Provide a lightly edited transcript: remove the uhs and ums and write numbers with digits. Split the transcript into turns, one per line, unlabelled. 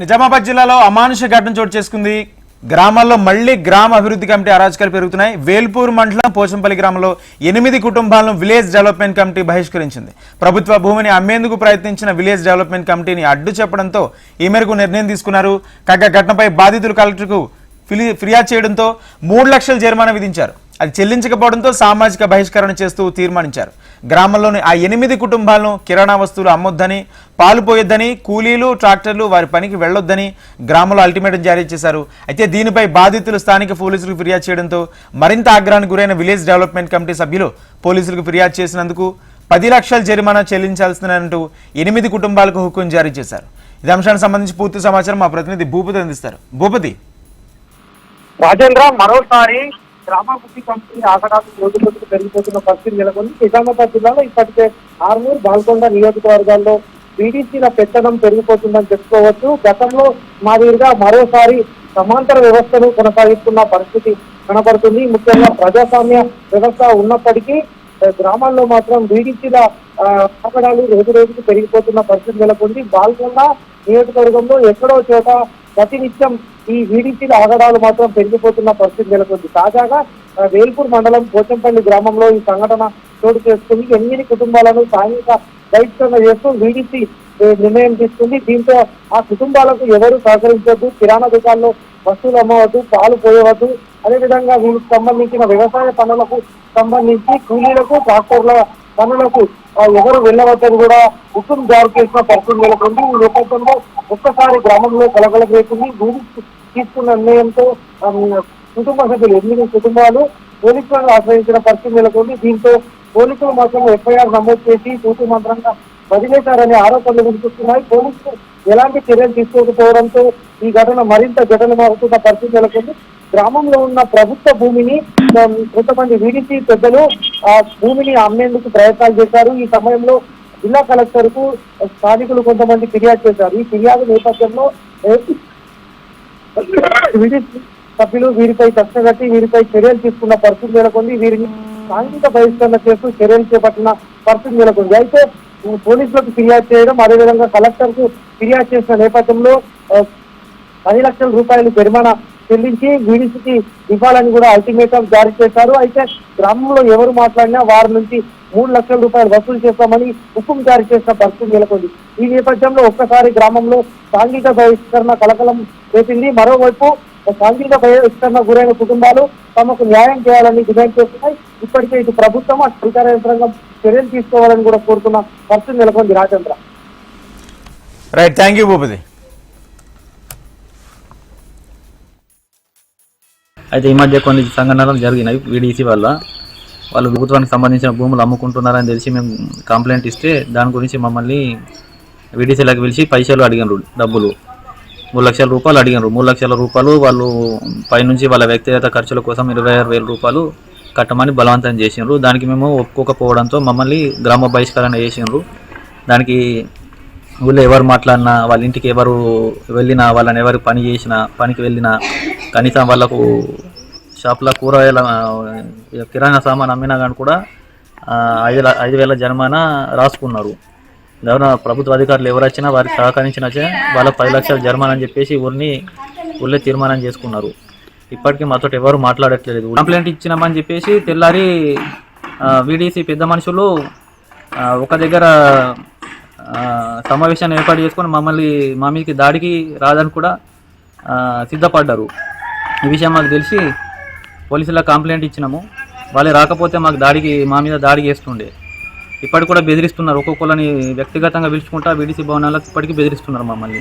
నిజామాబాద్ జిల్లాలో అమానుష ఘటన చోటు చేసుకుంది. గ్రామాల్లో మళ్లీ గ్రామ అభివృద్ధి కమిటీ అరాచకాలు పెరుగుతున్నాయి. వేల్పూర్ మండలం పోచంపల్లి గ్రామంలో 8 కుటుంబాలను విలేజ్ డెవలప్మెంట్ కమిటీ బహిష్కరించింది. ప్రభుత్వ భూమిని అమ్మేందుకు ప్రయత్నించిన విలేజ్ డెవలప్మెంట్ కమిటీని అడ్డు చెప్పడంతో ఈ మేరకు నిర్ణయం తీసుకున్నారు. కాగా ఘటనపై బాధితులు కలెక్టర్కు ఫిర్యాదు చేయడంతో 3 లక్షల జరిమానా విధించారు. అది చెల్లించకపోవడంతో సామాజిక బహిష్కరణ చేస్తూ తీర్మానించారు. గ్రామంలోని ఆ 8 కుటుంబాలను కిరాణా వస్తువులు అమ్మొద్దని, పాలు పోయొద్దని, కూలీలు ట్రాక్టర్లు వారి పనికి వెళ్లొద్దని గ్రామంలో అల్టిమేటం జారీ చేశారు. అయితే దీనిపై బాధితులు స్థానిక పోలీసులకు ఫిర్యాదు చేయడంతో మరింత ఆగ్రహానికి గురైన విలేజ్ డెవలప్మెంట్ కమిటీ సభ్యులు పోలీసులకు ఫిర్యాదు చేసినందుకు 10 లక్షల జరిమానా చెల్లించాల్సిందంటూ 8 కుటుంబాలకు హుకుం జారీ చేశారు. ఈ అంశానికి సంబంధించి పూర్తి సమాచారం మా ప్రతినిధి భూపతి అందిస్తారు. భూపతి.
రాజేంద్ర, మరోసారి గ్రామాభివృద్ధి కమిటీ ఆగడాలు రోజు రోజుకు పెరిగిపోతున్న పరిస్థితి నెలకొంది. నిజామాబాద్ జిల్లాలో ఇప్పటికే ఆర్మూర్, బాల్కొండ నియోజకవర్గాల్లో బీడీసీల పెత్తనం పెరిగిపోతుందని చెప్పుకోవచ్చు. గతంలో మాదిరిగా మరోసారి సమాంతర వ్యవస్థను కొనసాగిస్తున్న పరిస్థితి కనబడుతుంది. ముఖ్యంగా ప్రజాస్వామ్య వ్యవస్థ ఉన్నప్పటికీ గ్రామాల్లో మాత్రం బీడీసీల ఆగడాలు రోజు రోజుకు పెరిగిపోతున్న పరిస్థితి నెలకొంది. బాల్కొండ నియోజకవర్గంలో ఎక్కడో చోట ప్రతినిత్యం ఈ వీడీసీల ఆగడాలు మాత్రం పెరిగిపోతున్న పరిస్థితి నెలకొంది. తాజాగా వేల్పూర్ మండలం పోచంపల్లి గ్రామంలో ఈ సంఘటన చోటు చేసుకుంది. 8 కుటుంబాలను సాంఘిక బహిష్కరణ చేస్తూ వీడీసీ నిర్ణయం తీసుకుంది. దీంతో ఆ కుటుంబాలకు ఎవరు సహకరించవద్దు, కిరాణా దుకాణంలో వస్తువులు అమ్మవద్దు, పాలు పోయవద్దు, అదేవిధంగా వీళ్ళకి సంబంధించిన వ్యవసాయ పనులకు సంబంధించి కూలీలకు, ట్రాక్టర్ల పనులకు ఎవరు వెళ్ళవద్దని కూడా హుకుం జారీ చేసిన పరిస్థితి నెలకొంది. ఈ నేపథ్యంలో ఒక్కసారి గ్రామంలో కలకలం రేపుంది. తీసుకున్న నిర్ణయంతో కుటుంబ సభ్యులు 8 కుటుంబాలు పోలీసులను ఆశ్రయించిన పరిస్థితి నెలకొంది. దీంతో పోలీసులు మాత్రం ఎఫ్ఐఆర్ నమోదు చేసి తూతు మంత్రంగా వదిలేశారనే ఆరోపణలు వినిపిస్తున్నాయి. పోలీసులు ఎలాంటి చర్యలు తీసుకోకపోవడంతో ఈ ఘటన మరింత జటిలమవుతున్న పరిస్థితి నెలకొంది. గ్రామంలో ఉన్న ప్రభుత్వ భూమిని కొంతమంది వీడీసీ పెద్దలు ఆ భూమిని అమ్మేందుకు ప్రయత్నాలు చేశారు. ఈ సమయంలో జిల్లా కలెక్టర్ కు స్థానికులు కొంతమంది ఫిర్యాదు చేశారు. ఈ ఫిర్యాదు నేపథ్యంలో వీడీసీ సభ్యులు వీరిపై కష్టగట్టి వీరిపై చర్యలు తీసుకున్న పరిస్థితి నెలకొంది. వీరిని సాంఘిక బహిష్కరణ చేస్తూ చర్యలు చేపట్టిన పరిస్థితి నెలకొంది. అయితే పోలీసులకు ఫిర్యాదు చేయడం, అదేవిధంగా కలెక్టర్ కు ఫిర్యాదు చేసిన నేపథ్యంలో 10 లక్షల రూపాయలు జరిమానా చెల్లించి వీడీసీకి ఇవ్వాలని కూడా అల్టిమేటం జారీ చేశారు. అయితే గ్రామంలో ఎవరు మాట్లాడినా వారి నుంచి 3 లక్షల రూపాయలు వసూలు చేస్తామని హుకుం జారీ చేసిన పరిస్థితి నెలకొంది. ఈ నేపథ్యంలో ఒక్కసారి గ్రామంలో సాంఘిక బహిష్కరణ కలకలం రేపింది. మరోవైపు సాంఘిక బహిష్కరణ గురైన కుటుంబాలు తమకు న్యాయం చేయాలని డిమాండ్ చేస్తున్నాయి. ఇప్పటికే ఇటు ప్రభుత్వం, అటు అధికార యంత్రాంగం చర్యలు తీసుకోవాలని కూడా కోరుతున్న పరిస్థితి నెలకొంది. Rajendra.
Right, thank you Bhupathi.
అయితే ఈ మధ్య కొన్ని సంఘటనలు జరిగినాయి. వీడీసీ వాళ్ళు ప్రభుత్వానికి సంబంధించిన భూములు అమ్ముకుంటున్నారని తెలిసి మేము కంప్లైంట్ ఇస్తే దాని గురించి మమ్మల్ని వీడీసీలకు పిలిచి పైసలు అడిగినారు. డబ్బులు 3 లక్షల రూపాయలు అడిగినారు. 3 లక్షల రూపాయలు వాళ్ళు పైనుంచి వాళ్ళ వ్యక్తిగత ఖర్చుల కోసం 26,000 రూపాయలు కట్టమని బలవంతం చేసినారు. దానికి మేము ఒప్పుకోకపోవడంతో మమ్మల్ని గ్రామ బహిష్కరణ చేసినారు. దానికి ఊళ్ళో ఎవరు మాట్లాడినా, వాళ్ళ ఇంటికి ఎవరు వెళ్ళినా, వాళ్ళని ఎవరు పని చేసినా, పనికి వెళ్ళినా, కనీసం వాళ్ళకు షాప్లో కూరగాయల కిరాణా సామాన్ అమ్మినా కానీ కూడా 5,000 జరిమానా రాసుకున్నారు. ఎవరైనా ప్రభుత్వ అధికారులు ఎవరు వచ్చినా వారికి సహకరించినా వాళ్ళకి 10 లక్షల జరిమానా అని చెప్పేసి ఊళ్ళో తీర్మానం చేసుకున్నారు. ఇప్పటికీ మాతో ఎవరు మాట్లాడట్లేదు. కంప్లైంట్ ఇచ్చినామని చెప్పేసి తెల్లారి వీడీసీ పెద్ద మనుషులు ఒక దగ్గర సమావేశాన్ని ఏర్పాటు చేసుకొని మా మీదకి దాడికి రాదని కూడా సిద్ధపడ్డారు. ఈ విషయం మాకు తెలిసి పోలీసులకు కంప్లైంట్ ఇచ్చినాము. వాళ్ళే రాకపోతే మా మీద దాడి చేస్తుండే. ఇప్పటికి కూడా బెదిరిస్తున్నారు. ఒక్కొక్కరిని వ్యక్తిగతంగా పిలుచుకుంటా వీడీసీ భవనాలకు ఇప్పటికీ బెదిరిస్తున్నారు మమ్మల్ని.